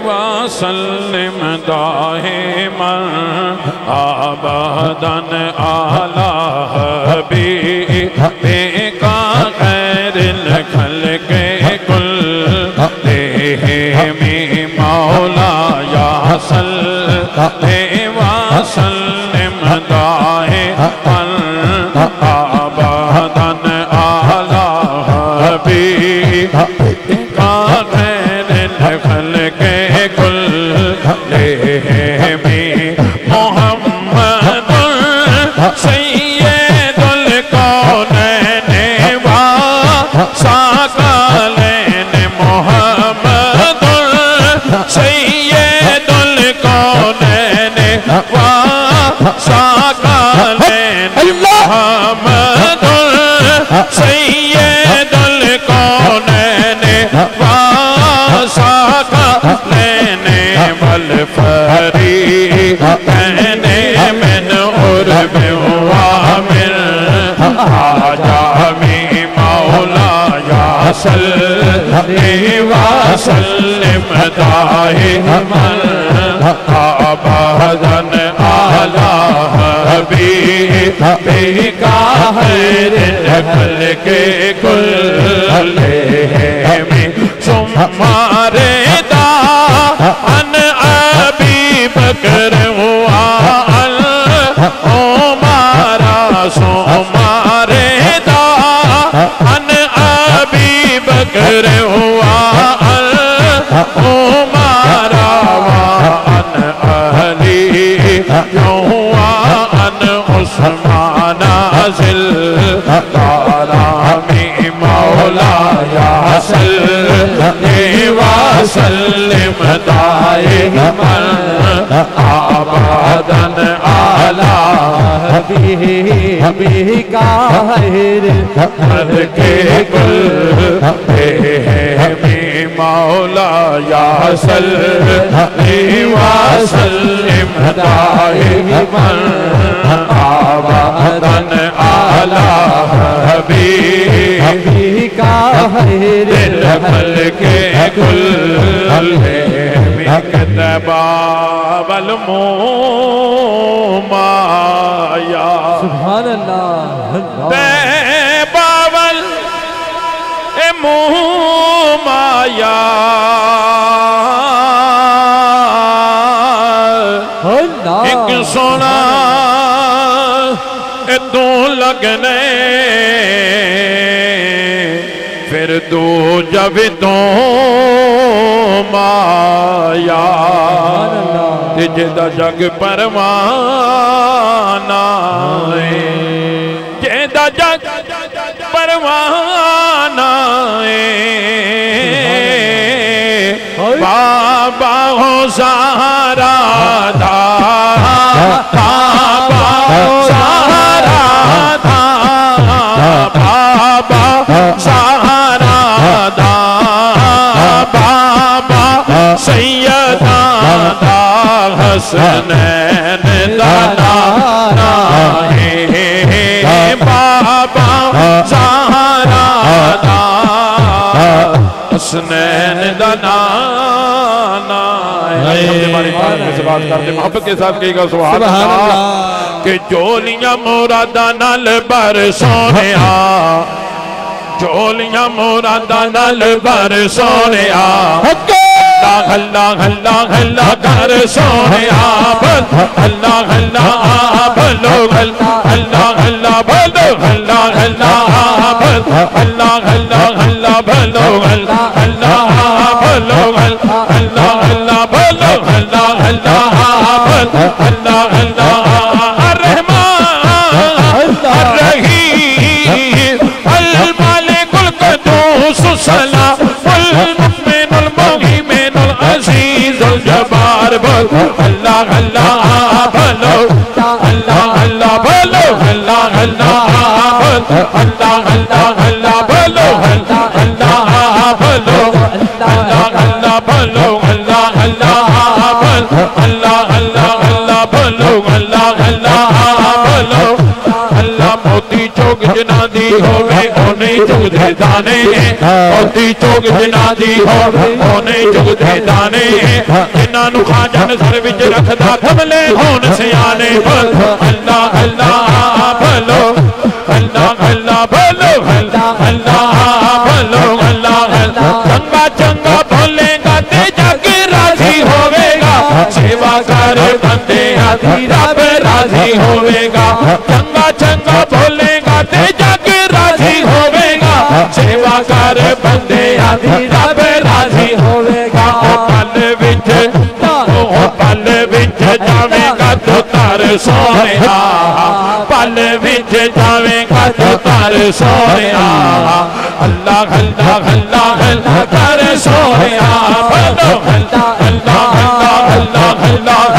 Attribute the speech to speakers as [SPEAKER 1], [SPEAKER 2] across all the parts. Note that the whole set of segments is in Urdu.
[SPEAKER 1] وسلم دائما ابدا علی حبیبک خیر الخلق کلہم مولاي صل وسلم دائما ابدا علی حبیبک خیر الخلق کلہم محمد سید الکونین وثقلین محمد سید الکونین وثقلین محمد سید الکونین وثقلین والفریقین من عرب ومن عجم مولاي صل وسلم دائما ابدا على حبيبك خير الخلق كلهم ثم رضا عن ابي بكر وعن عمر ثم رضا عن ابي بكر وعن عمر وعن علي وعن عثمان ذي الكرم مولاي صل وسلم دائما ابدا على حبيبك خير الخلق كلهم مولاي صل وسلم دائما ابدا على حبيبك خير الخلق كلهم كتب المومايا
[SPEAKER 2] سبحان اللہ
[SPEAKER 1] باول مومایا ایک سونا دو لگنے پھر دو جب دو مایا جیدہ جگ پروانا جیدہ جگ پروانا بابا ہو سہارا تھا بابا ہو سہارا تھا بابا سہارا تھا بابا سیدہ دا حسنین دانا بابا سہارا تھا حسنین دانا ہماری بات سے بات کرتے محبت کے ساتھ کہے گا سبحان اللہ کہ جولیاں مرادہ نال بر سونیا جولیاں مرادہ نال بر سونیا اللہ اللہ اللہ کر سونیا اللہ اللہ بلو اللہ اللہ بلو اللہ اللہ اللہ اللہ اللہ بلو اللہ اللہ بلو اللہ اللہ بلو اللہ اللہ اللہ اللہ الرحمن الرحیم المالک القدوس السلام المؤمن المهيمن العزيز الجبار بلو اللہ اللہ بلو اللہ اللہ بلو اللہ اللہ اللہ اللہ اللہ بلو اللہ اللہ بلو اللہ اللہ بلو اللہ اللہ بلو اللہ اللہ اللہ بلو اللہ اللہ بلو اللہ موتی چوک جنا دی ہووے اونے چگ دے دانے موتی چوک جنا دی ہووے اونے چگ دے دانے جنہاں نو خواجہ نظر وچ رکھدا کملے ہون سیانے اللہ اللہ بھلو اللہ اللہ بھلو اللہ اللہ بھلو اللہ چنگا چنگا بولے گا تے جگ راضی ہوے گا سیوا کر بندے آدھی رب راضی ہوے گا چنگا چنگا بولے گا تے جگ راضی ہوے گا سیوا کر بندے آدھی رب راضی ہوے گا پل وچ جاویں گا تو تر سونیا پل وچ جاویں گا تو تر سونیا اللہ اللہ اللہ اللہ تر سونیا اللہ اللہ اللہ اللہ اللہ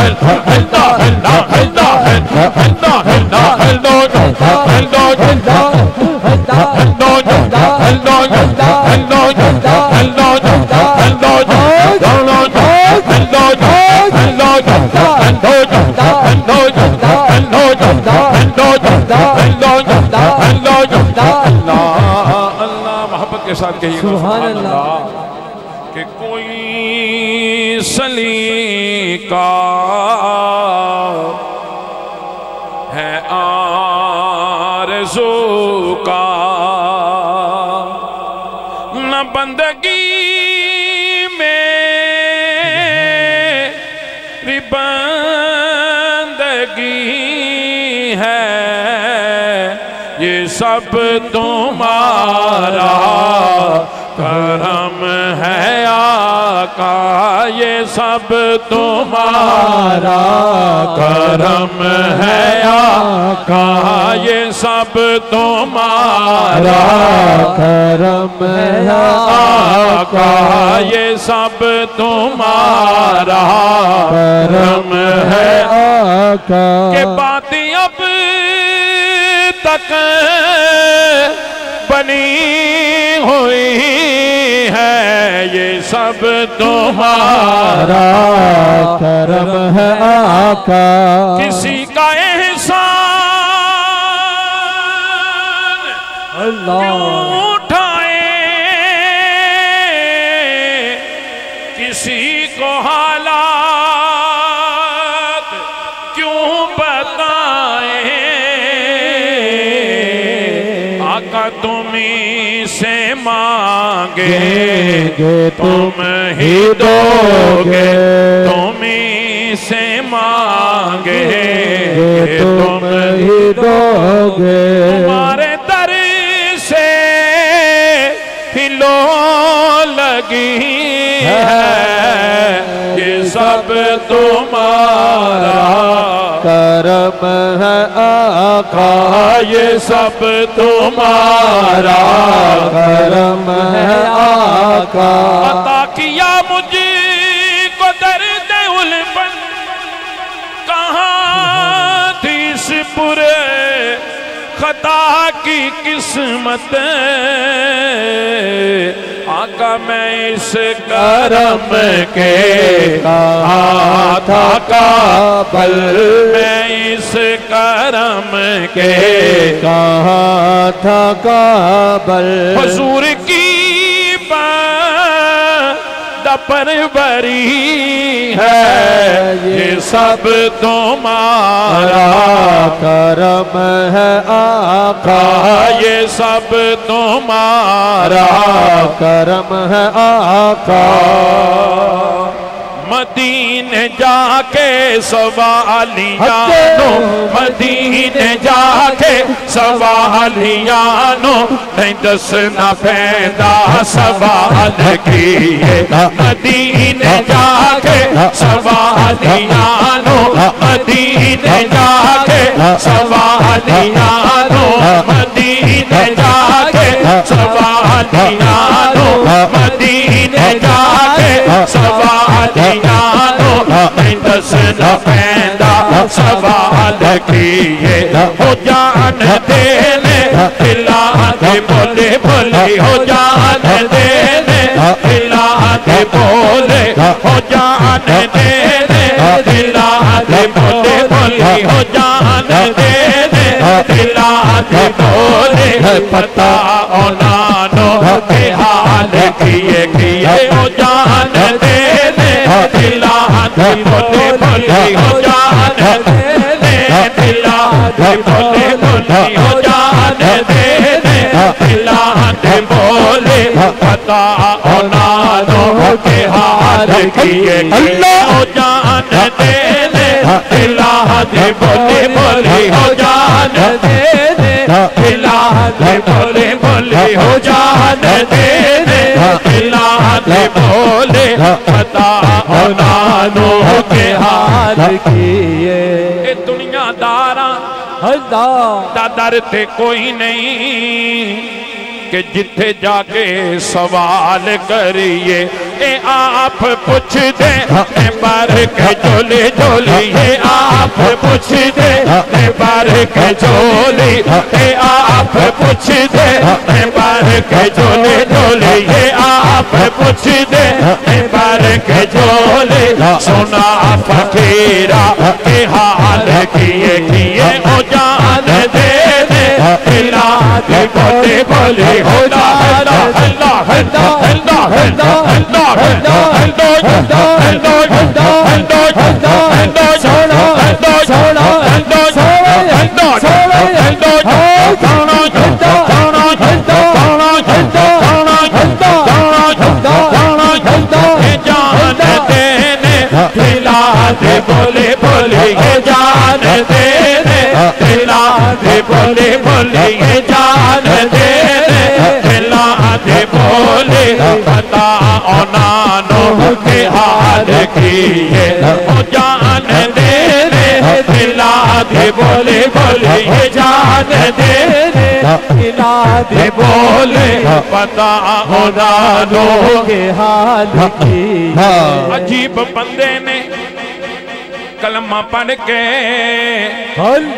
[SPEAKER 1] اللہ اللہ محبت کے ساتھ کہیے سبحان اللہ کہ کوئی سلیقہ ہے آرزو کا نہ بندگی میری بندگی ہے یہ سب تمہارا کرم ہے آقا یہ سب تمہارا کرم ہے آقا یہ سب تمہارا کرم ہے آقا یہ سب تمہارا کرم ہے آقا کہ باتیں اب تک بنی ہوئی ہے یہ سب تمہارا کرم ہے آقا کسی کا احسان کیوں اٹھائے کسی کو حالات کیوں بتائیں آقا تمہیں سے مانگیں گے تم ہی دو گے تمہیں سے مانگیں گے تم ہی دو گے تمہارے در سے ہلو لگی ہے یہ سب تمہارا کرم ہے آقا یہ سب تمہارا کرم ہے آقا عطا کیا مجھ کو درد الفت کہاں تھی اس پورے خطا کی قسمت آقا میں اس کرم کے کہاں تھا کابل میں اس کرم کے کہاں تھا کابل حضور کی پروری ہے یہ سب تمہارا کرم ہے آقا یہ سب تمہارا کرم ہے آقا مدینے جا کے سوالیانو مدینے جا کے سوالیانو نہیں دسنا پیدا سوال کیے مدینے جا کے سوالیانو مدینے جا کے سوالیانو مدینے جا کے سوالیانو مدینے جا کے سوالیانو نہیں دسنا پیدا سوال کیے ہو جان دینے دلاتے بولے بولے ہو جان دینے دلاتے بولے ہو جان دینے دلاتے بولے بولے ہو جان دینے دلاتے دی ڈولے پتا اونانو کے حال کیے او جان دے دے دلا دی بولے بولی او جان دے دے دلا دی بولے بولی او جان دے دے دلا دی بولے پتا اونانو کے حال کیے او جان دے دے دلا دی بولے بولی او جان دے دے دلا دی بولے بولی او جان دے دے دلا دی بولے پتا اونانو کے حال کیے اے دنیا داراں دا در تے کوئی نہیں کہ جتھے جا کے سوال کریے اے آپ پوچھ دے اے بار کے جولی جولی اے آپ پوچھ دے اے بار کے جولی اے آپ پوچھ دے اے بار کے جولی جولی اے آپ پوچھ دے اے بار کے جولی سنا فقیرہ کے حال کیے او جان دے دے دلا دی بولے بولی ہو جا اللہ اللہ اللہ اللہ اللہ اللہ بولے بولے جان دے دے دلا دے بولے بولے جان دے دے دلا دے بولے پتا اونانو کے حال کیے او جان دے دے دلا دے بولے بولے جان دے دے دلا دے بولے پتا اونانو کے حال کیے عجیب بندے نے کلمہ پڑھ کے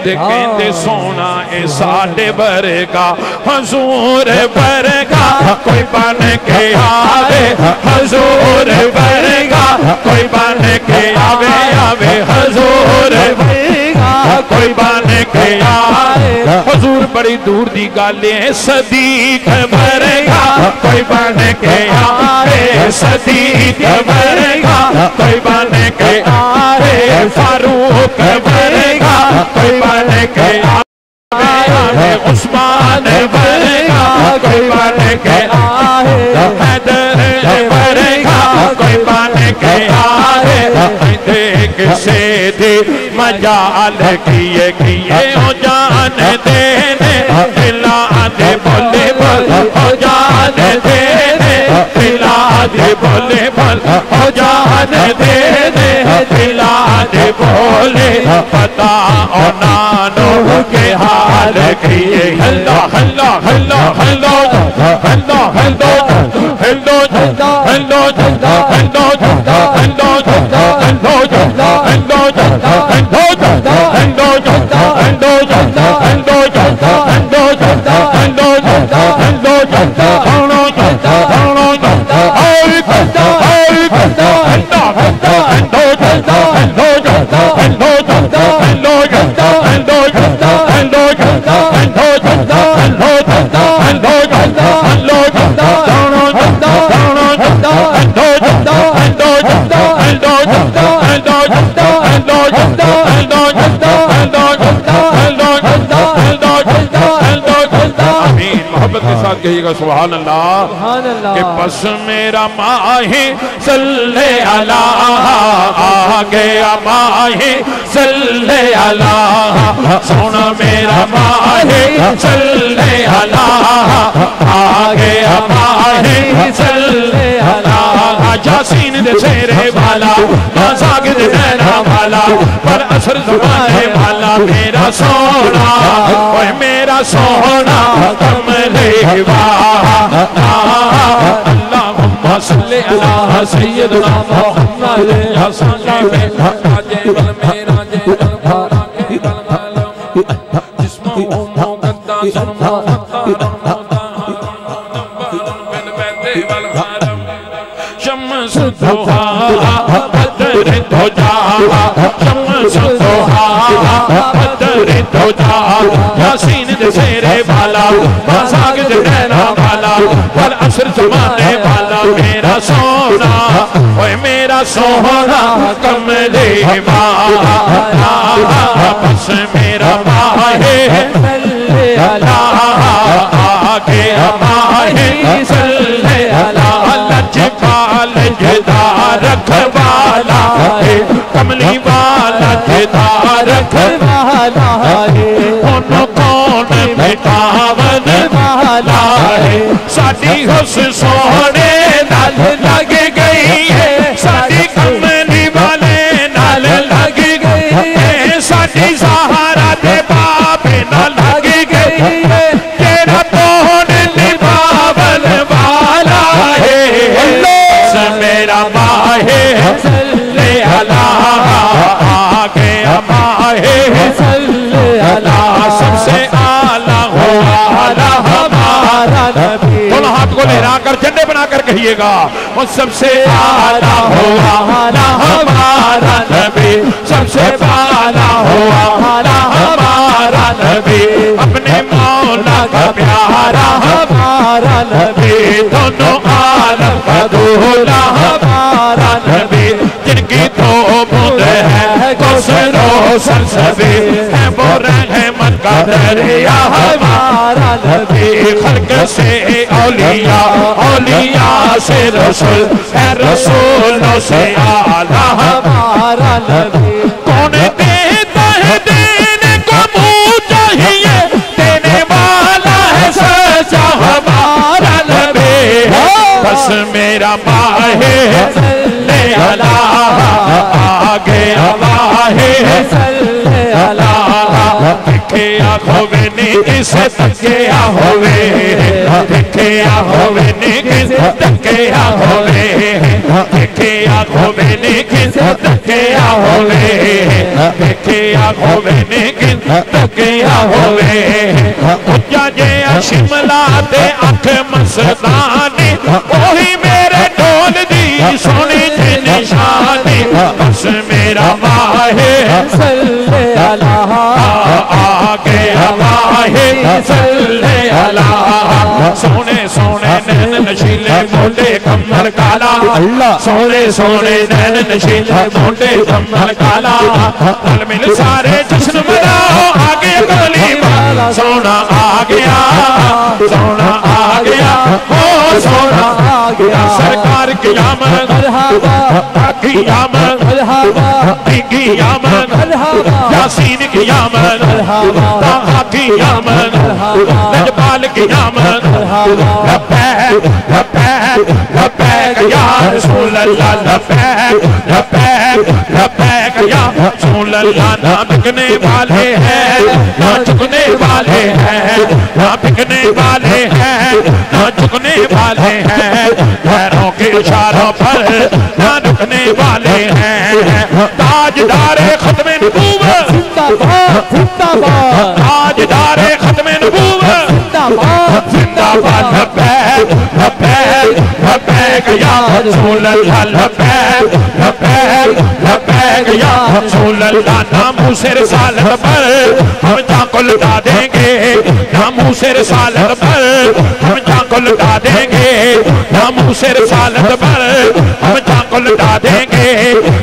[SPEAKER 1] دیکھیں دے سونا اے ساڑھے برگا حضور برگا کوئی بن کے آوے حضور برگا کوئی بن کے آوے آوے حضور برگا کوئی بن کے آوے حضور بڑی دور دی گالیں صدیق برگا کوئی بن کے آوے صدیق برگا کوئی بن کے آوے فاروق برگا کوئی بن کے آوے عثمان برگا کوئی بن کے آوے حیدر برگا کوئی بن کے آوے دیکھ سے دی مجال کیے او جان دے دے دلا دے بولے بول او جان دے دے دلا دے بولے بول او جان دے دے دلا دے بولے پتا اونانو کے حال کیے اللہ اللہ اللہ اللہ اللہ اللہ اللہ محبت کے ساتھ کہیے گا سبحان اللہ کہ پس میرا ماہی صلی اللہ آگیا ماہی صلی اللہ سونا میرا ماہی صلی اللہ آگیا ماہی صلی اللہ جاسین دے سیرے بھالا نازاگ دے نینا بھالا پر اثر زمانے بھالا میرا سونا اوہ میرا سونا کملے اللہم صلی اللہ سیدنا محمد حسن میں راجے والمیرا جے والبھارا کے والغالم جسم امو قدہ سنمو مطارم بن بیتے والغالم شمس ضحا بدر دجا شمس ضحا بدر دجا یاسین دے سیرے والا بازاگ دے نینا والا والعصر زمانے والا میرا سونا اوے میرا سونا کملے والا بس میرا ماہے صلی اللہ آگے ماہے صلی اللہ لجپال جدا رکھوالا ہے کملی والا جدا رکھوالا ہے انہوں کون مٹاون والا ہے ساڑی حس سونے نال لگ گئی ہے ساڑی کملی والے نال لگ گئی ہے ساڑی سہارا دے بابے نال لگ گئی ہے تیرا کون نباون والا ہے میرا ماہے صلی اللہ آگے ماہے صلی اللہ سب سے آلہ ہوا ہمارا نبی دونوں ہاتھ کو لہرا کر جھنڈے بنا کر کہیے گا وہ سب سے آلہ ہوا ہمارا نبی سب سے آلہ ہوا ہمارا نبی اپنے مولا کا پیارا ہمارا نبی دونوں عالم کا دولا ہمارا نبی جن کی تو بند ہے کوثر و سلسبی ہے وہ رحمت کا دریا ہمارا نبی خلق سے اولیاء اولیاء سے رسول ہے رسولوں سے اعلیٰ ہمارا نبی کون دیتا ہے دینے کو منہ چاہیے دینے والا ہے سچا ہمارا نبی بس میرا ماہے صلی اللہ آگے ماہے صلی اللہ دکھیا ہوئے نہیں اسے تکیا ہوئے دکھیا ہوئے نہیں دکھیا ہوئے دکھیا ہوئے نہیں دکھیا ہوئے دکھیا ہوئے نہیں دکھیا ہوئے اجا جے شملہ دے اکھ مسدانی وہی میرے ڈول دی سونی دی نشانی بس میرا ماہے صلی اللہ آگے ماہے صلی اللہ سونے سونے نین نشیلے موٹے کمر کالا سونے سونے نین نشیلے موٹے کمر کالا دل مل سارے جشن مناؤ آگے کملی والا سونا آگیا سونا آگیا او سونا آگیا سرکار کی آمد کی آمد کی آمد یاسین کی آمد طاہا کی آمد نجبال کی آمد لبیک لبیک لبیک یا رسول اللہ لبیک لبیک لبیک یا رسول اللہ نہ بکنے والے ہیں نہ چکنے والے ہیں نہ بکنے والے ہیں نہ چکنے والے ہیں پیروں کے اشاروں پر نہ رکنے والے ہیں تاجدار ختم نبوت زندہ باد زندہ باد تاجدار ختم نبوت زندہ باد زندہ باد لبیک لبیک لبیک یا رسول اللہ لبیک لبیک لبیک یا رسول اللہ ناموس رسالت پر ہم جان کو لٹا دیں گے ناموس رسالت پر ہم جان کو لٹا دیں گے ناموس رسالت پر ہم جان کو لٹا دیں گے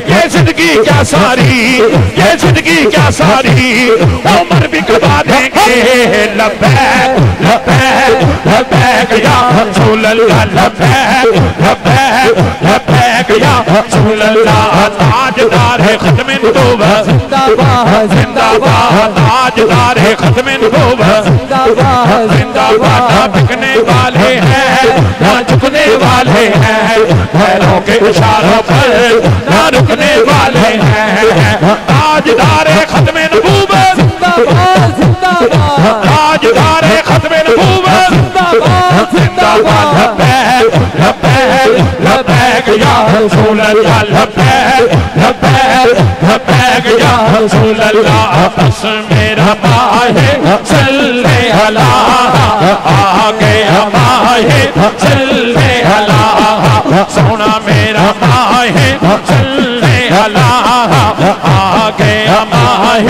[SPEAKER 1] یہ زندگی کیا ساری یہ زندگی کیا ساری عمر بھی کبا دیں گے لبیک لبیک لبیک یا رسول اللہ لبیک لبیک لبیک یا رسول اللہ تاجدار ختم نبوت زندہ باد زندہ باد تاجدار ختم نبوت زندہ باد زندہ باد نہ بکنے والے ہیں نہ جھکنے والے ہیں پیروں کے اشاروں پر نہ رکنے والے ہیں تاجدار ختم نبوت زندہ باد زندہ باد تاجدار ختم نبوت زندہ باد زندہ باد لبیک لبیک لبیک یا رسول اللہ لبیک لبیک لبیک یا رسول اللہ بس میرا ماہے صلی اللہ آگے ماہے صلی اللہ سونا میرا صلی اللہ آگے ماہ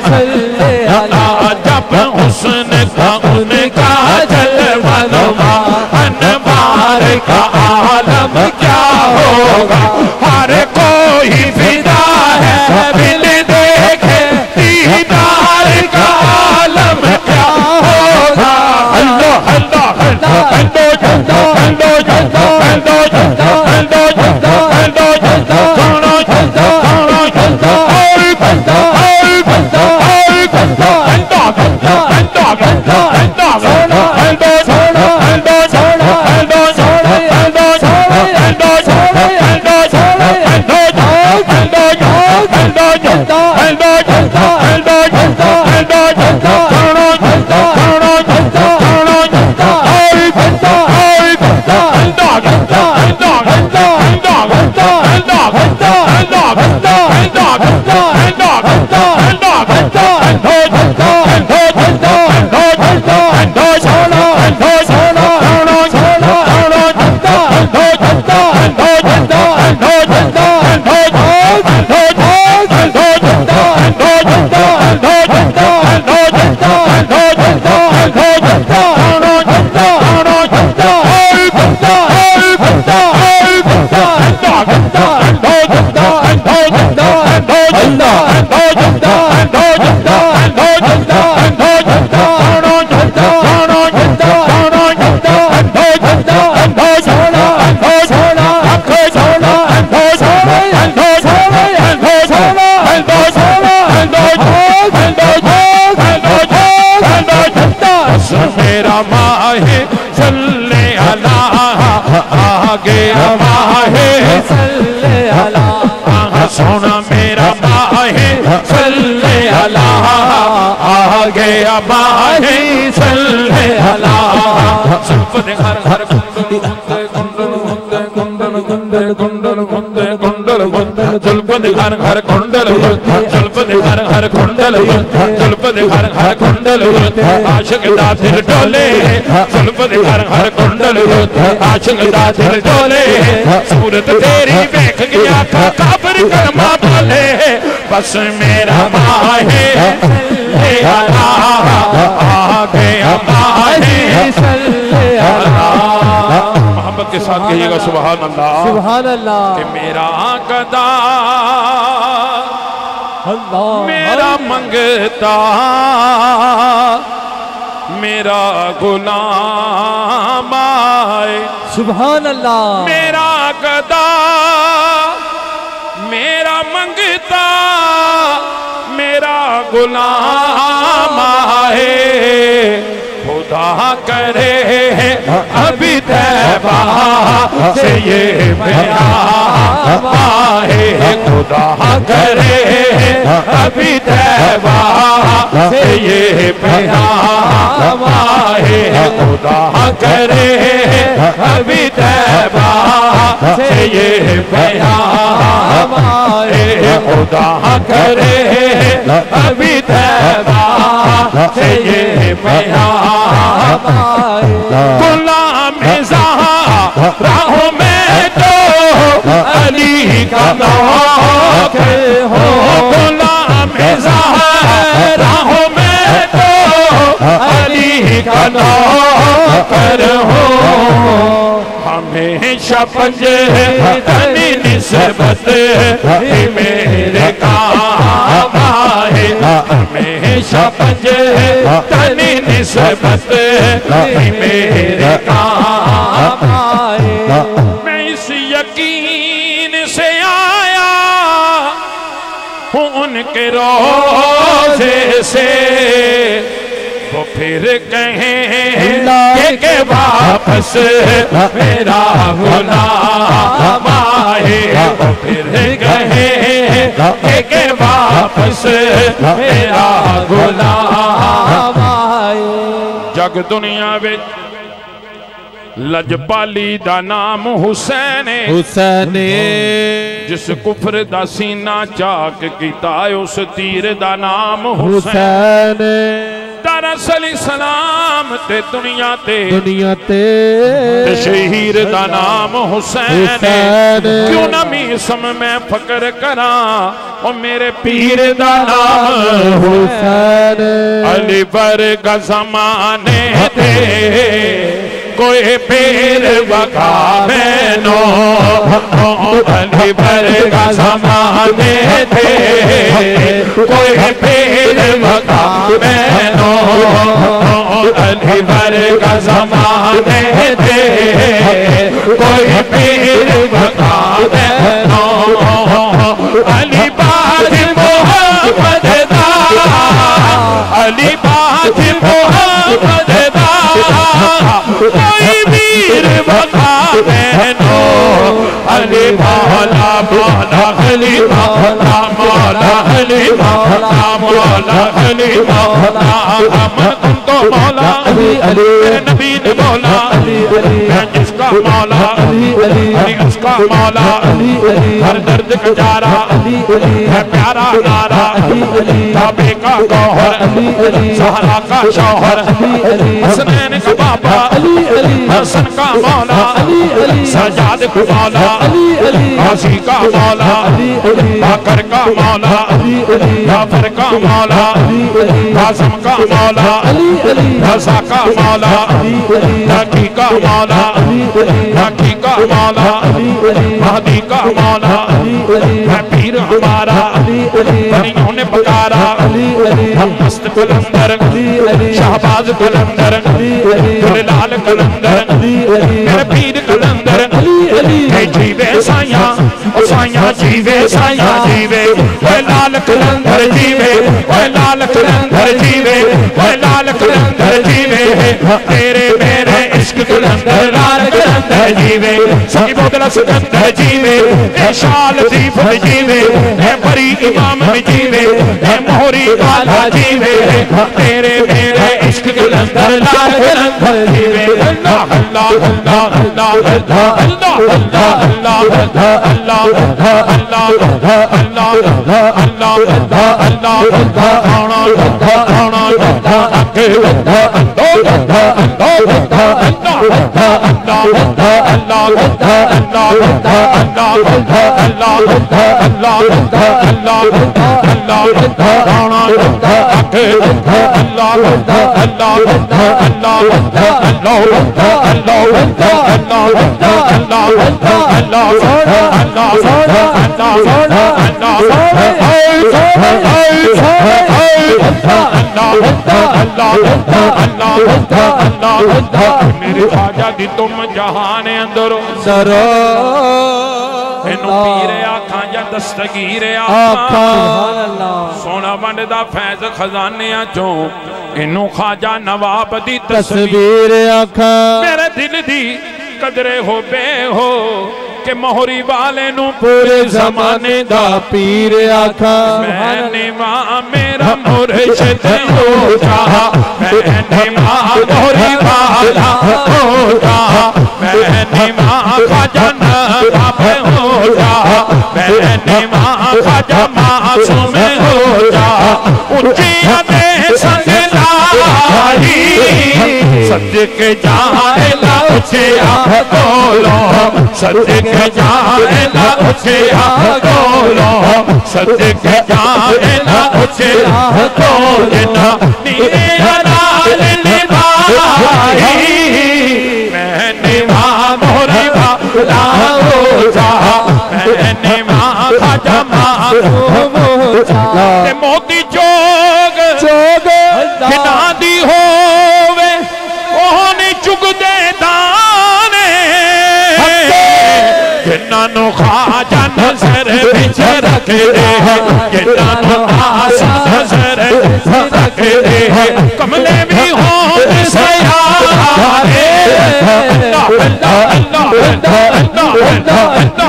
[SPEAKER 1] صلی اللہ جب حسن کا ان کا جلوہ نما انوار کا عالم کیا ہوگا ہر کوئی فدا ہے بن دیکھے دیدار کا عالم کیا ہوگا اللہ اللہ اللہ میرا ماہ صلی اللہ آگے ماہ صلی اللہ سونا میرا ماہ صلی اللہ آگے ماہ صلی اللہ سب نے ہر ہر جلپد ہر ہر کنڈل جلپد ہر ہر کنڈل جلپد ہر ہر کنڈل عاشق دا دل ڈولے جلپد ہر ہر کنڈل عاشق دا دل ڈولے صورت تیری دیکھ گیا تھا کافر کلمہ بولے بس میرا ماہ صلی اللہ آگے ماہ صلی اللہ محبت کے ساتھ کہیے گا سبحان اللہ
[SPEAKER 2] سبحان اللہ
[SPEAKER 1] کہ میرا قدا میرا منگتا میرا غلام آئے
[SPEAKER 2] سبحان اللہ
[SPEAKER 1] میرا قدا میرا منگتا میرا غلام آئے خدا کرے ابھی طیبہ سے یہ پیام آئے خدا کرے ابھی طیبہ سے یہ پیام آئے خدا کرے ابھی طیبہ سے یہ پیام آئے خدا کرے ابھی طیبہ سے یہ پیام آئے غلام زہرا میں تو علی کا نوکر ہو غلام زہرا میں تو علی کا نوکر ہو ہمیشہ پنجتنی نسبت میرے کام آئے ہمیشہ پنجتنی نسبت میرے کام آئے میں اس یقین سے آیا ہوں ان کے روزے سے وہ پھر کہیں کہ واپس میرا غلام آئے وہ پھر کہیں کہ واپس میرا غلام آئے جگ دنیا وچ لجپالی دا نام حسین
[SPEAKER 2] حسین
[SPEAKER 1] جس کفر دا سینہ چاک کیتا ہے اس تیر دا نام حسین دراصل اسلام تے دنیا تے شہیر دا نام حسین کیوں نہ میسم میں فکر کراں او میرے پیر دا نام حسین علی برگا زمانے تے کوئی پیر بکا بینو علی برگا زمانے تے کوئی پیر بکا بینو علی برگا زمانے تے کوئی پیر بکا بینو علی بات محمد دا علی بات محمد دا کوئی پیر بکا بینو علی مولا مولا علی مولا مولا علی مولا مولا علی مولا ہم تو مولا میرے نبی نے مولا میں جس کا مولا علی اس کا مولا ہر درد کا جارا ہے پیارا نارا کعبے کا گوہر زہرا کا شوہر حسنین کا بابا حسن کا مولا سجاد کا مولا غازی کا مولا باقر کا مولا جعفر کا مولا قاسم کا مولا رضا کا مولا ناکی کا مولا ناکی کا مولا مہدی کا مولا ہے پیر ہمارا بنیوں نے پکارا ہم مست قلندر شہباز قلندر جلال قلندر میرے پیر قلندر کہ جیوے سائیاں سائیاں جیوے سائیاں جیوے وہ لال قلندر جیوے وہ لال قلندر جیوے وہ لال قلندر جیوے تیرے میرے عشق قلندر لال قلندر جیوے سکی بودلا سکندر جیوے اے شال زیف جیوے اے بری امام جیوے اے مہری والا جیوے تیرے میرے عشق قلندر لال قلندر جیوے اللہ اللہ اللہ اللہ اللہ اللہ اللہ اللہ اللہ اللہ میرے خواجہ دی تم جہان اندرو انہوں پیرے آکھاں یا دستگیر آکھاں سونا بندہ فیض خزانیاں چوں انہوں خواجہ نواب دی تصویر آکھاں میرے دل دی قدرے ہو بے ہو کہ مہری والے نو پورے زمانے دا پیر آکھاں میں نے ماں میرا مرشد ہو جا میں نے ماں مہری والا ہو جا میں نے ماں خواجہ نواب ہو جا میں نے ماں خواجہ معصوم ہو جا اچھیا دے سنگ لائی صدقے جائے لا اچھیا کولو صدقے جائے لا اچھیا کولو صدقے جائے لا اچھیا کولو نیرے حلال نبائی میں نے ماں مہری والا ہو جا میں نے ماں خواجہ معصوم ہو جا موتی چوگ جنا دی ہووے اوہنی چگ دے دانے جنانو خواجہ نظر بچ رکھ دے جنانو آسا نظر رکھ دے کملے بھی ہوں سیارے اللہ اللہ اللہ اللہ اللہ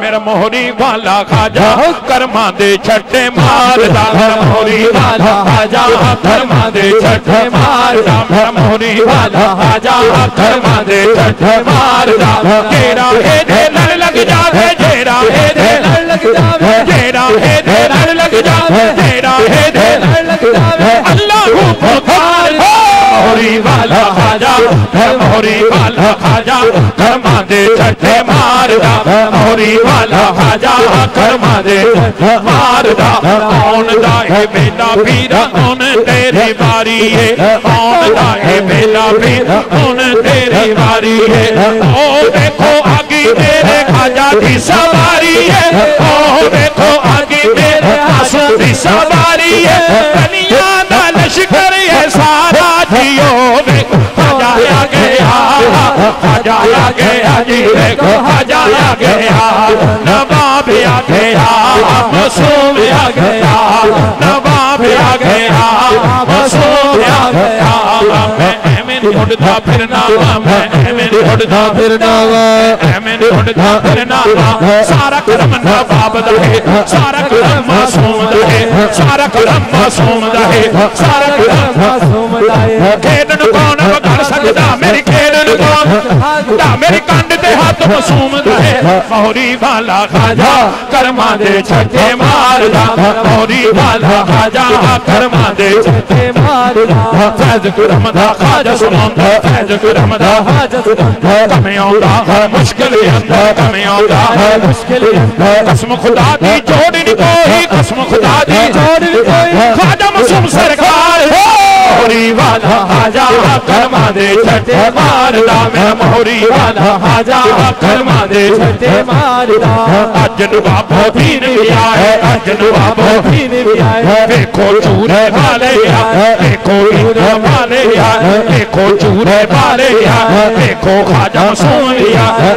[SPEAKER 1] میرا موہری والا خواجہ کرما دے چھٹے ماردا میرا موہری والا خواجہ کرما دے چھٹے ماردا میرا موہری والا خواجہ کرما دے چھٹے ماردا جیڑا ہے دے لڑ لگ جاوے جیڑا ہے دے لڑ لگ جاوے جیڑا ہے دے لڑ لگ جاوے جیڑا ہے دے لڑ لگ جاوے اللہ پکار موہری والا خواجہ موہری والا خواجہ کرما دے چھٹے ماردا موہری والا خواجہ کرما دے ماردا کون دا ہے میرا پیر کون تیری باری ہے کون دا ہے میرا پیر کون تیری باری ہے او دیکھو آگی میرے خواجہ کی سواری ہے او دیکھو آگی میرے خواجہ کی سواری ہے دنیا دا لشکر ہے سارا جیو دیکھو خواجہ آ گیا خواجہ آ گیا جی دیکھو خواجہ آ گیا نواب آ گیا معصوم آ گیا نواب آ گیا معصوم آ گیا میں ایمن اڑتا پھرنا میں ایمن اڑتا پھرنا ایمن اڑتا پھرنا سارا کرم نواب دا ہے سارا کرم معصوم دا ہے سارا کرم معصوم دا ہے سارا کرم معصوم دا ہے کھیڑن کون بگڑ سکتا میری کھیڑن کون دا میری کانڈ دے ہاتھ معصوم دا ہے موہری والا خواجہ کرما دے چھٹے ماردا موہری والا خواجہ کرما دے چھٹے ماردا فیض کرم دا خواجہ سنان فیض کرم دا خواجہ سنان کمیں آؤں مشکل اندر کمیں آؤں مشکل قسم خدا دی جوڑی نہیں کوئی قسم خدا دی جوڑی نہیں کوئی خواجہ معصوم سرکار موہری والا خواجہ کرما دے چھٹے ماردا میرا موہری والا خواجہ کرما دے چھٹے ماردا اج نواب دین بھی آئے اج نواب دین بھی آئے دیکھو چورے والے دیکھو عید والے دیکھو چورے والے دیکھو خواجہ معصوم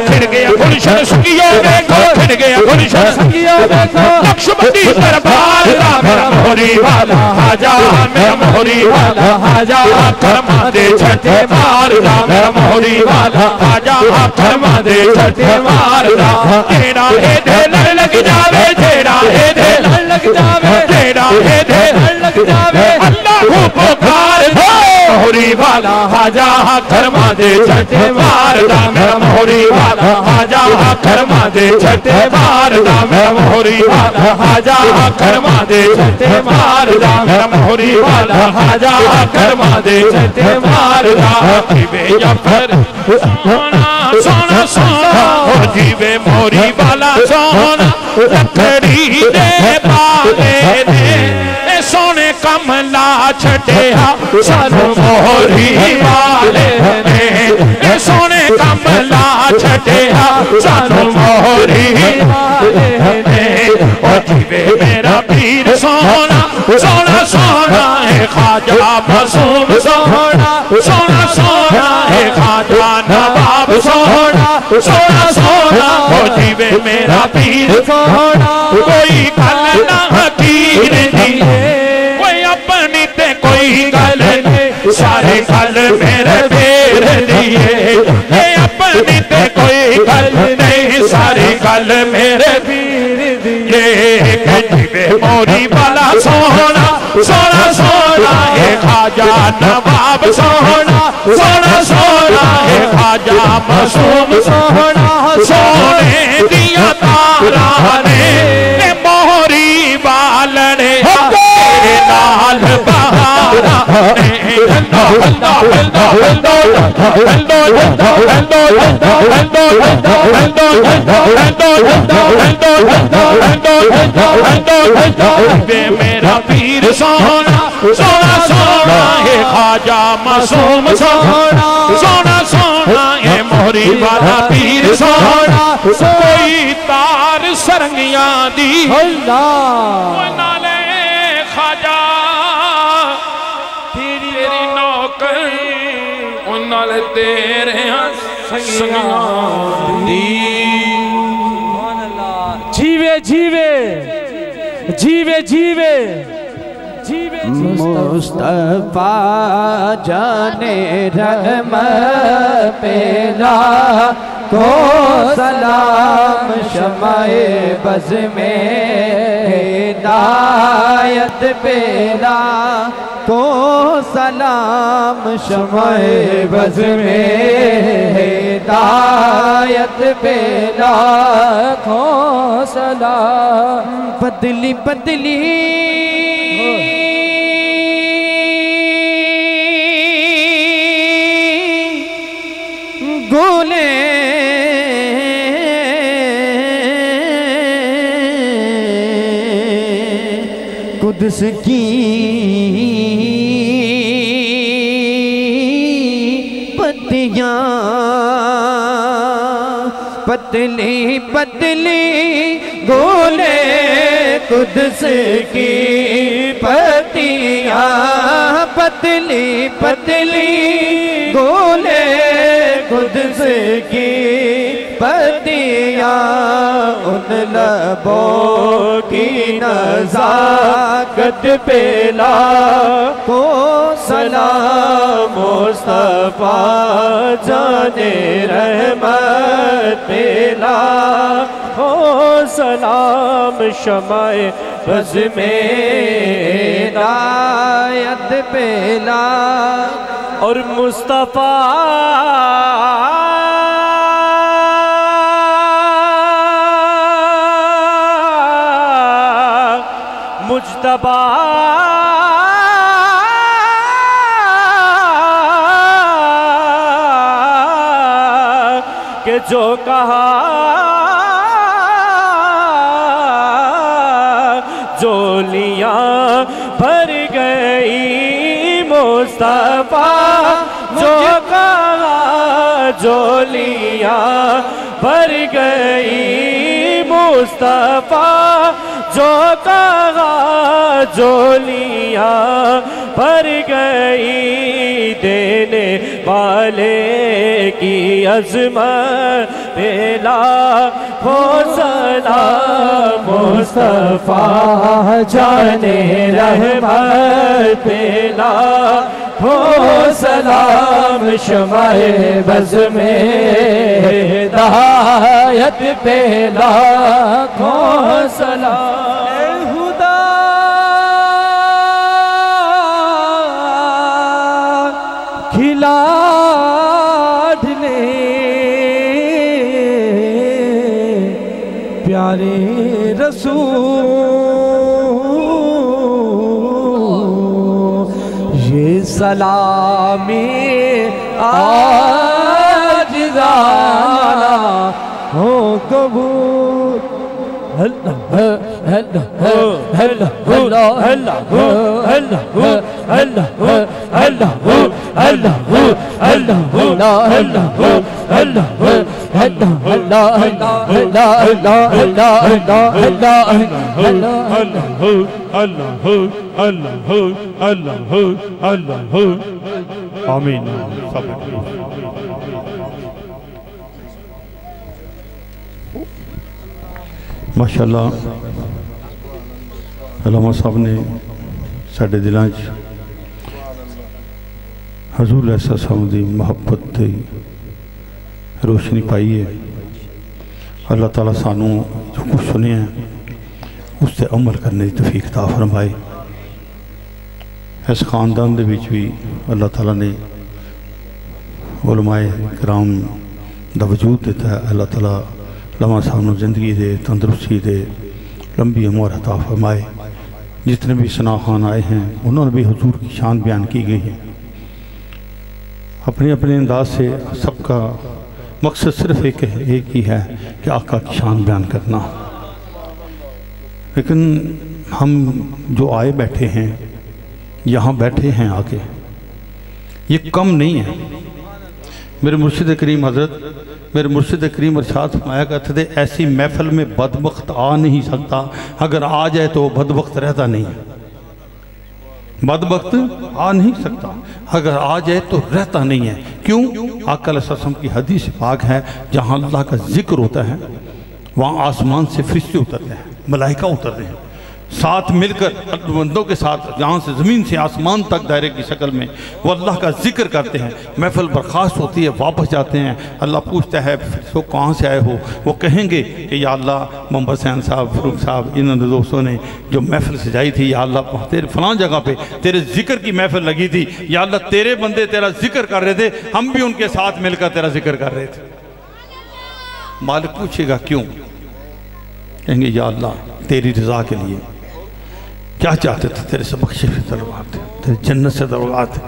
[SPEAKER 1] کھڑ گیا گلشن سنگیو دیکھو کھڑ گیا گلشن سنگیو دیکھو نقش بندی دربار دا میرا موہری والا خواجہ میرا موہری والا خواجہ کرما دے چھٹے ماردا میرا موہری والا خواجہ کرما دے چھٹے ماردا جیڑا ہے دے لڑ لگ جاوے جیڑا ہے دے لڑ لگ جاوے جیڑا ہے دے لڑ لگ جاوے اللہ پکار موہری والا خواجہ کرما دے چھٹے ماردا میرا موہری والا خواجہ کرما دے چھٹے ماردا میرا موہری والا خواجہ کرما دے چھٹے ماردا میرا موہری والا خواجہ کرما دے چھٹے ماردا جیوے جعفر سونا سونا سونا جیوے موہری والا سونا لکڑی دے بالے دے سونے کملا چھٹیا سانو موہری والے نے سونے کملا چھٹیا سانو موہری والے نے اور جیوے میرا پیر سونا سونا سونا ہے خواجہ معصوم سونا سونا سونا ہے خواجہ نواب سونا سونا سونا اور جیوے میرا پیر سونا کوئی کل نہ حقیر دیئے کوئی اپنی تے کوئی گل نہیں سارے گل میرے پیر دیئے اپنی تے کوئی گل نہیں سارے گل میرے پیر دیئے جیوے موہری والا سونا سونا سونا ہے خواجہ نواب سونا سونا سونا ہے خواجہ معصوم سونا سونے دیا تارانے موہری والے تیرے نال بہارا میرا پیر سونا سونا سونا ہے خواجہ معصوم سونا سونا سونا ہے موہری والا پیر سونا کوئی تار سرنگیاں دی نالے خواجہ تیری نوکر نالے تیرے سنگیاں دی جیوے جیوے جیوے جیوے
[SPEAKER 3] مصطفیٰ جانے رحمت پیلا کو سلام شمع بز میں ہدایت پیلا کو سلام شمع بز میں ہدایت پیلا کو سلام بدلی بدلی گولے قدس کی پتیاں پتلی پتلی گولے قدس کی پتیاں پتلی پتلی گولے قدس کی پتیاں ان لبوں کی نزاکت پیلا کو سلام مصطفیٰ جانے رحمت پیلا کو سلام شمع بز میں ہدایت پیلا اور مصطفیٰ مجتبی کہ جو کہا جولیاں بھر گئی مصطفیٰ جو کہا جولیاں بھر گئی مصطفیٰ جو کہا جولیاں بھر گئی دینے والے کی عظمت پیلا ہو سلام مصطفیٰ جانے رحمت پیلا ہو سلام شمع بز میں ہدایت پیلا ہو سلام خدا کھلا ڈھلے پیارے رسول یہ سلامی آج زانا ہو قبول اللہ اللہ اللہ اللہ اللہ اللہ اللہ اللہ اللہ
[SPEAKER 1] آمین
[SPEAKER 4] ماشاءاللہ علامہ صاحب نے ساڑھے دلان حضور علیہ السلام دی محبت دی روشنی پائی ہے اللہ تعالیٰ سانوں جو کچھ سنے ہیں اس سے عمل کرنے دی توفیق عطا فرمائے اس خاندان دے بیچ بھی اللہ تعالیٰ نے علماء کرام دا وجود دیتا ہے اللہ تعالیٰ علامہ صاحب نے زندگی دے تندرستی دے لمبی عمر عطا فرمائے جتنے بھی ثنا خان آئے ہیں انہوں نے بھی حضور کی شان بیان کی گئی ہے اپنے اپنے انداز سے سب کا مقصد صرف ایک ہی ہے کہ آقا کی شان بیان کرنا لیکن ہم جو آئے بیٹھے ہیں یہاں بیٹھے ہیں آگے یہ کم نہیں ہے میرے مرشد کریم حضرت میرے مرشد کریم ارشاد فرمایا کرتے تھے ایسی محفل میں بدبخت آ نہیں سکتا اگر آ جائے تو بدبخت رہتا نہیں بدبخت آ نہیں سکتا اگر آ جائے تو رہتا نہیں ہے کیوں آقا علیہ السلام کی حدیث پاک ہے جہاں اللہ کا ذکر ہوتا ہے وہاں آسمان سے فرشتے اترتے ہیں ملائکہ اترتے ہیں ساتھ مل کر بندوں کے ساتھ جہاں سے زمین سے آسمان تک دائرے کی شکل میں وہ اللہ کا ذکر کرتے ہیں. محفل برخاست ہوتی ہے, واپس جاتے ہیں. اللہ پوچھتا ہے تو کہاں سے آئے ہو؟ وہ کہیں گے کہ یا اللہ محمد حسین صاحب, فروخ صاحب, انہوں نے دوستوں نے جو محفل سجائی تھی, یا اللہ تیرے فلاں جگہ پہ تیرے ذکر کی محفل لگی تھی, یا اللہ تیرے بندے تیرا ذکر کر رہے تھے, ہم بھی ان کے ساتھ مل کر تیرا ذکر کر رہے تھے. مالک پوچھے گا کیوں؟ کہیں گے یا اللہ تیری رضا کے لیے. کیا چاہتے تھے؟ تیرے سے بخشش سے طلبات تھے, تیری جنت سے طلبات تھے,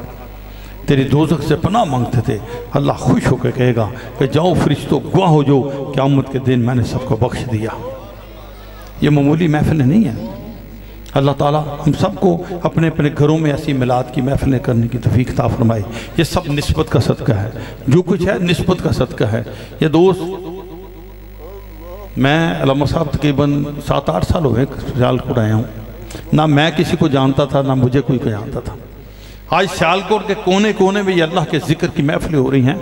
[SPEAKER 4] تیری دوزخ سے پناہ مانگتے تھے. اللہ خوش ہو کے کہے گا کہ جاؤ فرشتوں گواہ ہو جو قیامت کے دن میں نے سب کو بخش دیا. یہ معمولی محفلیں نہیں ہیں. اللہ تعالیٰ ہم سب کو اپنے اپنے گھروں میں ایسی میلاد کی محفلیں کرنے کی توفیق عطا فرمائے. یہ سب نسبت کا صدقہ ہے, جو کچھ ہے نسبت کا صدقہ ہے. یہ دوست, میں علامہ صاحب تقریباً 7-8 سال ہوئے سیالکوٹ آیا ہوں. نہ میں کسی کو جانتا تھا, نہ مجھے کوئی جانتا تھا. آج سیالکوٹ کے کونے کونے میں یہ اللہ کے ذکر کی محفلیں ہو رہی ہیں.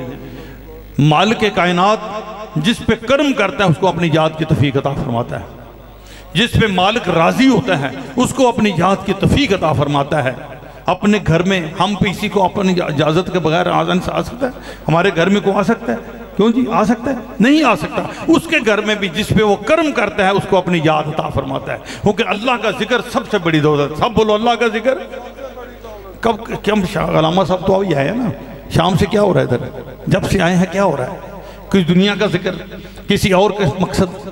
[SPEAKER 4] مالک کائنات جس پہ کرم کرتا ہے اس کو اپنی یاد کی توفیق عطا فرماتا ہے. جس پہ مالک راضی ہوتا ہے اس کو اپنی یاد کی توفیق عطا فرماتا ہے. اپنے گھر میں ہم پہ اسی کو اپنی اجازت کے بغیر آ سکتا ہے؟ ہمارے گھر میں کوئی آ سکتا ہے؟ کیوں جی آ سکتا ہے؟ نہیں آ سکتا. اس کے گھر میں بھی جس پہ وہ کرم کرتا ہے اس کو اپنی یاد عطا فرماتا ہے. کیونکہ اللہ کا ذکر سب سے بڑی دولت. سب بولو اللہ کا ذکر. کب علامہ صاحب تو ابھی آئے ہیں نا, شام سے کیا ہو رہا ہے ادھر؟ جب سے آئے ہیں کیا ہو رہا ہے؟ کسی دنیا کا ذکر, کسی اور کا مقصد,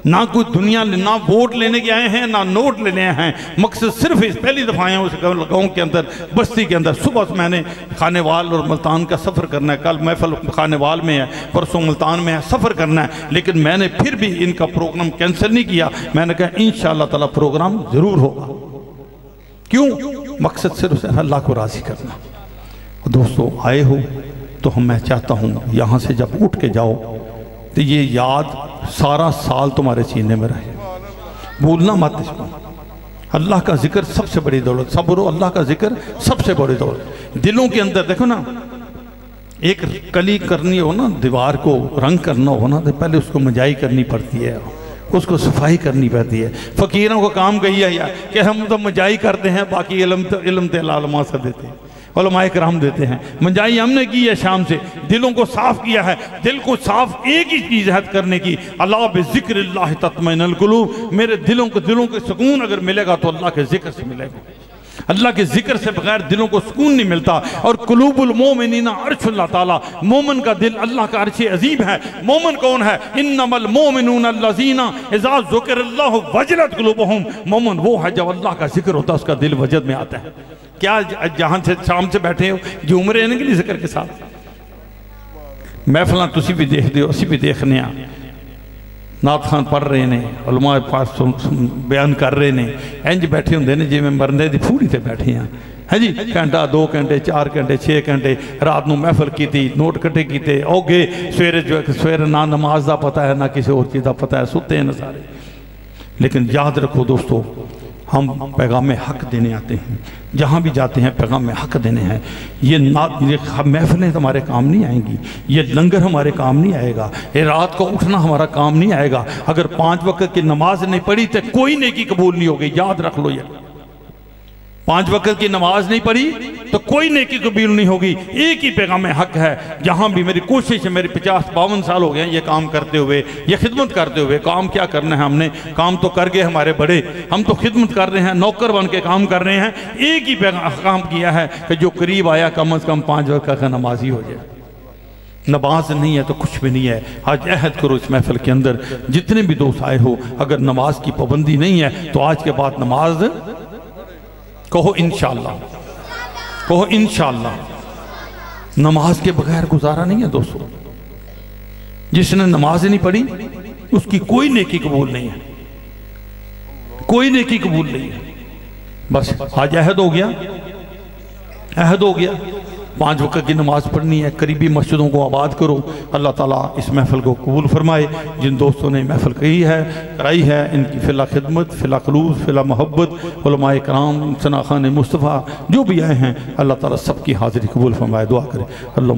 [SPEAKER 4] نہ کوئی دنیا, نہ ووٹ لینے کے آئے ہیں, نہ نوٹ لینے ہیں. مقصد صرف اس پہلی دفعہ آئے ہیں اس گاؤں کے اندر, بستی کے اندر. صبح سے میں نے خانے وال اور ملتان کا سفر کرنا ہے. کل محفل خانے وال میں ہے, پرسوں ملتان میں ہے, سفر کرنا ہے. لیکن میں نے پھر بھی ان کا پروگرام کینسل نہیں کیا. میں نے کہا انشاءاللہ تعالیٰ پروگرام ضرور ہوگا. کیوں؟ مقصد صرف اللہ کو راضی کرنا. دوستو آئے ہو تو میں چاہتا ہوں یہاں سے جب اٹھ کے جاؤ تو یہ یاد سارا سال تمہارے سینے میں رہے. بھولنا مت اس کو. اللہ کا ذکر سب سے بڑی دولت. سب بولو اللہ کا ذکر سب سے بڑی دولت. دلوں کے اندر دیکھو نا, ایک کلی کرنی ہو نا, دیوار کو رنگ کرنا ہو نا, تو پہلے اس کو مجائی کرنی پڑتی ہے, اس کو صفائی کرنی پڑتی ہے. فقیروں کو کام کہی ہے کہ ہم تو مجائی کرتے ہیں, باقی علم تے علماء سے دیتے ہیں, علماء کرام دیتے ہیں. منجائی ہم نے کی ہے شام سے, دلوں کو صاف کیا ہے. دل کو صاف ایک ہی چیز ہے کرنے کی, اللہ بذکر اللہ تطمئن القلوب. میرے دلوں کو سکون اگر ملے گا تو اللہ کے ذکر سے ملے گا. اللہ کے ذکر سے بغیر دلوں کو سکون نہیں ملتا. اور قلوب المومنین عرش اللہ تعالیٰ, مومن کا دل اللہ کا عرش عظیم ہے. مومن کون ہے؟ انما المومنون الذین اذا ذکر اللہ وجلت قلوبہم. مومن وہ ہے جب اللہ کا ذکر ہوتا ہے اس کا دل وجد میں آتا ہے. کیا جہاں سے شام سے بیٹھے ہو جھوم رہے ہیں کہ نہیں ذکر کے ساتھ؟ محفلاں تسی بھی دیکھ دیو, اسی بھی دیکھنے ہیں. نعت خان پڑھ رہے ہیں, علماء پاس بیان کر رہے ہیں, انج بیٹھے ہوندے نے جی میں مرنے دی پھوڑی تے بیٹھے ہیں. ہے جی, گھنٹہ 2 گھنٹے 4 گھنٹے 6 گھنٹے رات نو محفل کی تھی, نوٹ کٹے کیتے, او گے سویرے نہ نماز دا پتہ ہے نہ کسی اور چیز دا پتہ ہے, سوتے ہیں نہ سارے. لیکن یاد رکھو دوستو, ہم پیغام حق دینے آتے ہیں. جہاں بھی جاتے ہیں پیغام حق دینے ہیں. یہ محفلیں ہمارے کام نہیں آئیں گی, یہ لنگر ہمارے کام نہیں آئے گا, یہ رات کو اٹھنا ہمارا کام نہیں آئے گا. اگر 5 وقت کی نماز نہیں پڑھی تو کوئی نیکی قبول نہیں ہوگی. یاد رکھ لو, یہ 5 وقت کی نماز نہیں پڑھی تو کوئی نیکی قبول نہیں ہوگی. ایک ہی پیغام حق ہے. جہاں بھی میری کوشش ہے, میرے 50-52 سال ہو گئے ہیں یہ کام کرتے ہوئے, یہ خدمت کرتے ہوئے. کام کیا کرنا ہے ہم نے, کام تو کر گئے ہمارے بڑے, ہم تو خدمت کر رہے ہیں, نوکر بن کے کام کر رہے ہیں. ایک ہی کام کیا ہے کہ جو قریب آیا کم از کم 5 وقت کا نمازی ہو جائے. نماز نہیں ہے تو کچھ بھی نہیں ہے. آج عہد کرو اس محفل کے اندر, جتنے بھی دوست آئے ہو, اگر نماز کی پابندی نہیں ہے تو آج کے بعد نماز کہو انشاءاللہ, کہو انشاءاللہ. نماز کے بغیر گزارا نہیں ہے دوستو. جس نے نماز نہیں پڑھی اس کی کوئی نیکی قبول نہیں ہے, کوئی نیکی قبول نہیں ہے. بس آج عہد ہو گیا, عہد ہو گیا. 5 وقت کی نماز پڑھنی ہے. قریبی مسجدوں کو آباد کرو. اللہ تعالیٰ اس محفل کو قبول فرمائے. جن دوستوں نے محفل کرائی ہے ان کی فی اللہ خدمت, فی اللہ خلوص, فی اللہ محبت, علماء کرام, ثنا خان مصطفیٰ جو بھی آئے ہیں, اللہ تعالیٰ سب کی حاضری قبول فرمائے. دعا کرے اللہ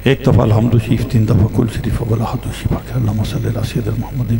[SPEAKER 4] ایک دفعہ الحمد شریف 3 دفعہ کل شریف ولاحد شریف کہ اللہم صلی اللہ سیدنا محمد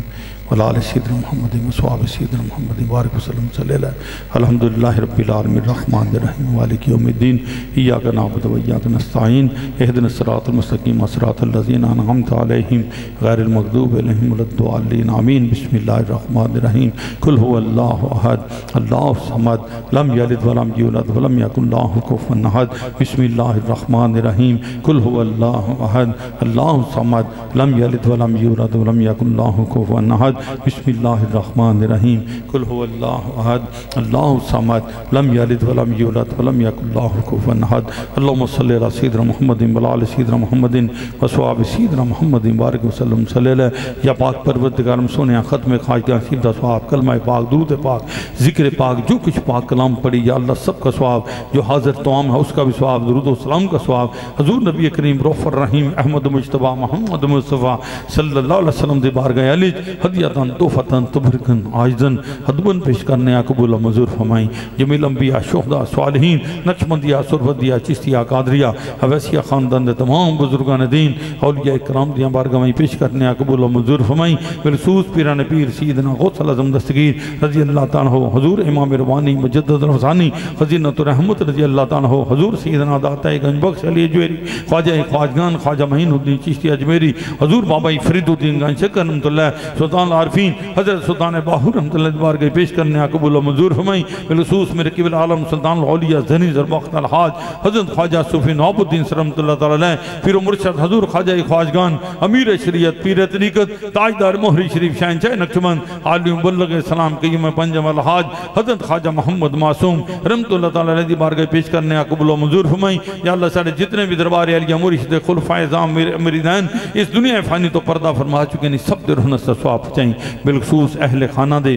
[SPEAKER 4] وعلی آل سیدنا محمد وصحاب سیدنا محمد بارک وسلم صلی اللہ الحمدللہ رب العالمین الرحمن الرحیم مالک یوم الدین ایاک نعبد و ایاک نستعین اہدنا الصراط المستقیم صراط الذین انعمت علیہم غیر المغضوب علیہم ولا الضالین آمین بسم اللہ الرحمن الرحیم قل هو اللہ احد اللہ الصمد لم یلد ولم یولد ولم یکن له کفوا احد بسم اللہ الرحمن الرحیم قل هو اللہ احد اللہ الصمد لم یلد ولم یولد ولم یکن له کفوا احد بسم اللہ الرحمن الرحیم قل هو اللہ احد اللہ الصمد لم یلد ولم یولد ولم یکن له کفوا احد اللہم صلی علی سیدنا محمد وعلی آل سیدنا محمد وصحاب سیدنا محمد بارک وسلم صلی اللہ یا پاک پروردگارم سونے ختم خواجہ سیدہ ثواب کلمہ پاک درود پاک ذکر پاک جو کچھ پاک کلام پڑھی یا اللہ سب کا ثواب جو حاضر توام ہے اس کا بھی ثواب درود و سلام کا ثواب حضور نبی کریم رؤوف الرحیم احمد مجتبی محمد مصطفیٰ صلی اللہ علیہ وسلم دے بارگاہ علی ہدیتاً توفتاً تبرکن عاجزاً حدباً پیش کرنے قبول و منظور فرمائیں جمیل انبیاء شہداء صالحین نقشبندیہ سرودیہ چشتیہ قادریہ حویسیہ خاندان دے تمام بزرگان دین اولیاء اکرام دیاں بارگاہ میں پیش کرنے قبول و منظور فرمائیں بالخصوص پیران پیر سیدنا غوث الاعظم دستگیر رضی اللہ تعالیٰ حضور امام روانی مجدد الحسانی خزینۃ الرحمت رضی اللہ تعالیٰ حضور سیدنا داتا گنج بخش علی جویری خواجہ خواجگان خواجہ معین الدین چشتی اجمیری حضور بابا فرید الدین گنج شکر رحمت اللہ سلطان العارفین حضرت سلطان باہور رحمت اللہ بارگاہ پیش کرنے قبول و منظور فرمائیں بالخصوص میرے قبل عالم سلطان العولیہ زنی زربخت الحاج حضرت خواجہ صوفی نواب الدین رحمت اللہ تعالیٰ پیر و مرشد حضور خواجہ خواجگان امیر شریعت پیر طریقت تاجدار مہری شریف شہنشاہ نقشبند عالی مبلغ اسلام قیم پنجم الحاج حضرت خواجہ محمد معصوم رحمت اللہ تعالیٰ علیہ بارگاہ پیش کرنے قبول و منظور فرمائیں یا اللہ سارے جتنے بھی دربار علیہ مرشد خلفائے اعظام مریدین اس دنیا فانی تو پردہ فرما چکے نہیں سب دے رہنا ثواب چاہیں بالخصوص اہل خانہ دے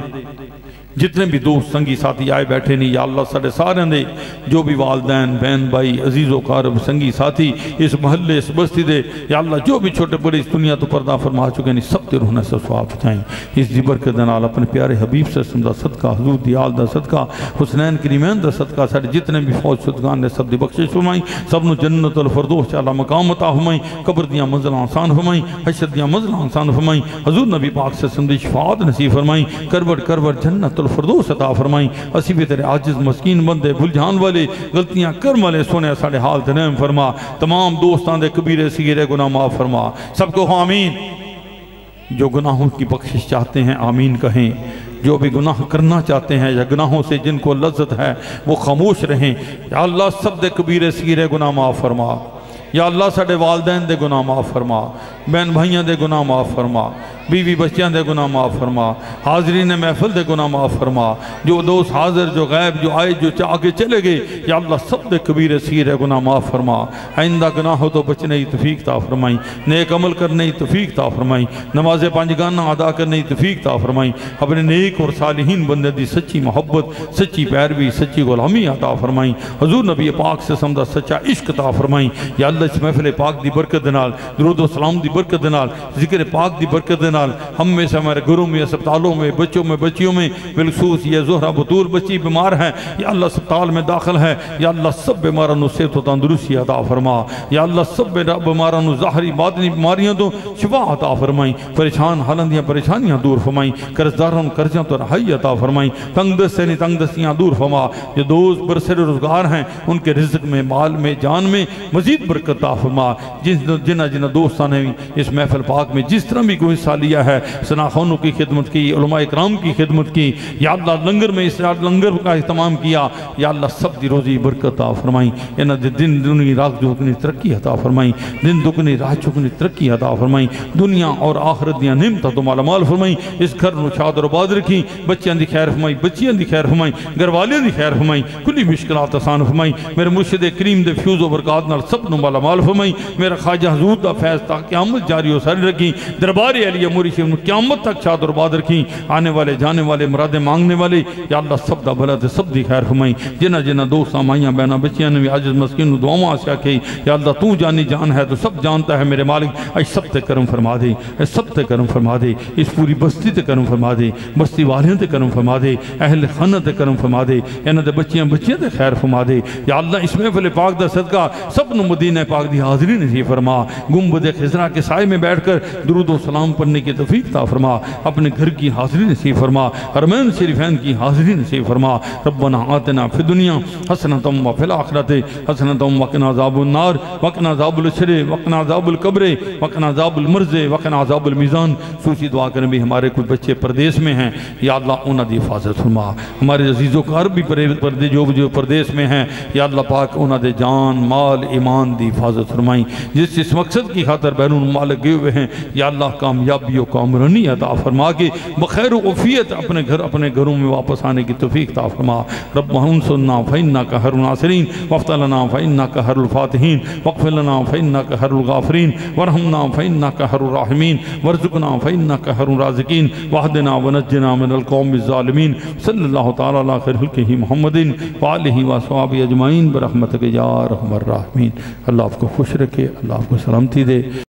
[SPEAKER 4] جتنے بھی دوست سنگی ساتھی آئے بیٹھے نہیں یا اللہ سارے سارے دے جو بھی والدین بہن بھائی عزیز و قارب سنگی ساتھی اس محلے اس بستی دے یا اللہ جو بھی چھوٹے بڑے اس دنیا تو پردہ فرما چکے نہیں سب تے روحنا سے ثواب چاہیں اس دی برکت دنال اپنے پیارے حبیب سے سمدہ صدقہ حضور دی آل دا صدقہ حسنین کریمین دا صدقہ سارے جتنے بھی فوج شدگان نے سب دی بخشش فرمائیں سب نو جنت الفردوس چالا مقام عطا فرمائیں قبر دیاں منزل آسان فرمائیں حشر دیاں منزل آسان فرمائیں حضور نبی پاک سے سمدی شفاعت نصیب فرمائیں کروڑ جنت الفردوس عطا فرمائیں اسی بھی تیرے عاجز مسکین بندے بھلجان والے غلطیاں کرم والے سونے ساڑے حال تنیم فرما تمام دوستان دے کبیرے سگیرے گناہ معاف فرما سب کو آمین جو گناہوں کی بخشش چاہتے ہیں آمین کہیں جو بھی گناہ کرنا چاہتے ہیں یا گناہوں سے جن کو لذت ہے وہ خاموش رہیں یا اللہ سب دے کبیرے سگیرے گناہ معاف فرما یا اللہ ساڑے والدین دے گناہ معاف فرما بہن بھائیاں دے گناہ معاف فرما بیوی بچیاں دے گناہ معاف فرما حاضرین محفل دے گناہ معاف فرما جو دوست حاضر جو غیب جو آئے جو آگے چلے گئے یا اللہ سب دے کبیر سیر گناہ معاف فرما آئندہ گناہ ہو تو بچنے کی توفیق عطا فرمائیں نیک عمل کرنے کی توفیق عطا فرمائیں نماز پانچگانہ ادا کرنے کی توفیق عطا فرمائیں اپنے نیک اور صالحین بندے دی سچی محبت سچی پیروی سچی غلامی عطا فرمائیں حضور نبی پاک سے سمدہ سچا عشق عطا فرمائیں یا اللہ اس محفل پاک دی برکت دنال درود و سلام دی برکت دنال ذکر پاک دی برکت دنال ہم میں سے ہمارے گھروں میں اسپتالوں میں بچوں میں بچیوں میں بالخصوص یہ زہرہ بطول بچی بیمار ہیں یا اللہ اسپتال میں داخل ہے یا اللہ سب بیماروں نو صحت و تندرستی عطا فرما یا اللہ سب بیماروں نو ظاہری باطنی بیماریاں تو شفا عطا فرمائیں پریشان حالندیاں پریشانیاں دور فرمائیں قرضداروں قرضیاں تو رہائی عطا فرمائیں تنگ دستیں تنگ دستیاں دور فرما جو دوست برسر روزگار ہیں ان کے رزق میں مال میں جان میں مزید برکت عطا فرما جنہ دوستان نے اس محفل پاک میں جس طرح بھی کوئی حصہ لیا ہے سناخونوں کی خدمت کی علماء اکرام کی خدمت کی یا اللہ لنگر میں اس لنگر کا اہتمام کیا یا اللہ سب دی روزی برکت عطا فرمائیں انہاں دن دنی رات چکنی ترقی عطا فرمائیں دن دگنی رات چکنی ترقی عطا فرمائیں دنیا اور آخرت دیاں نعمتاں تو مالا مال فرمائیں اس گھر نو شاد اور آباد رکھیں بچیاں دی خیر فرمائیں بچیاں دی خیر فرمائیں گھر والیاں دی خیر فرمائیں کلی مشکلات آسان فرمائیں میرے مرشد کریم دے فیوز و برکات نال سب نو مالا مال فرمائیں میرا خواجہ حضور دا فیض تا قیامت جاری و ساری رکھیں دربار علی مرشد قیامت تک شاد اور باد رکھیں آنے والے جانے والے مرادیں مانگنے والے یا اللہ سب دا بھلا دے سب دی خیر فرمائیں جنہ دوستاں مائیاں بہناں بچیاں نے عاجز مسکین دعاواں سے کہی یا اللہ تو جانی جان ہے تو سب جانتا ہے میرے مالک اے سب تے کرم فرما دے اے سب تے کرم فرما دے اس پوری بستی تے کرم فرما دے بستی والیاں تے کرم فرما دے اہل خانہ تے کرم فرما دے انہاں دے بچیاں تے خیر فرما دے یا اللہ اس محفل پاک دا صدقہ سب نو مدینہ
[SPEAKER 5] پاک دی حاضری نصیب فرما، گنبد خضرا کے سائے میں بیٹھ کر درود و سلام پڑھنے کی توفیق عطا فرما، اپنے گھر کی حاضری نصیب فرما، حرمین شریفین کی حاضری نصیب فرما۔ ربنا آتنا فی الدنیا حسنۃ وفی الآخرۃ حسنۃ وقنا عذاب النار وقنا عذاب الشر وقنا عذاب القبر وقنا عذاب المرض وقنا عذاب المیزان۔ سوچی دعا کریں بھی ہمارے کچھ بچے پردیس میں ہیں، یا اللہ انہاں دی حفاظت فرما، ہمارے عزیزوں کا بھی جو پردیس میں ہیں، یا اللہ پاک انہاں دے جان مال ایمان دی حفاظت فرمائیں، جس اس مقصد کی خاطر بیرون مالک گئے ہوئے ہیں، یا اللہ کامیابی و کامرانی عطا فرما کے بخیر و عافیت اپنے گھروں میں واپس آنے کی توفیق عطا فرما۔ رب انصرنا فإنک خیر الناصرین وافتح لنا فإنک خیر الفاتحین واغفر لنا فإنک خیر الغافرین وارحمنا فإنک خیر الراحمین وارزقنا فإنک خیر الرازقین واہدنا ونجنا من القوم الظالمین۔ صلی اللہ تعالی علی خیر خلقہ محمد وآلہ وصحبہ اجمعین برحمتک یا ارحم الراحمین۔ اللہ آپ کو خوش رکھے، اللہ آپ کو سلامتی دے۔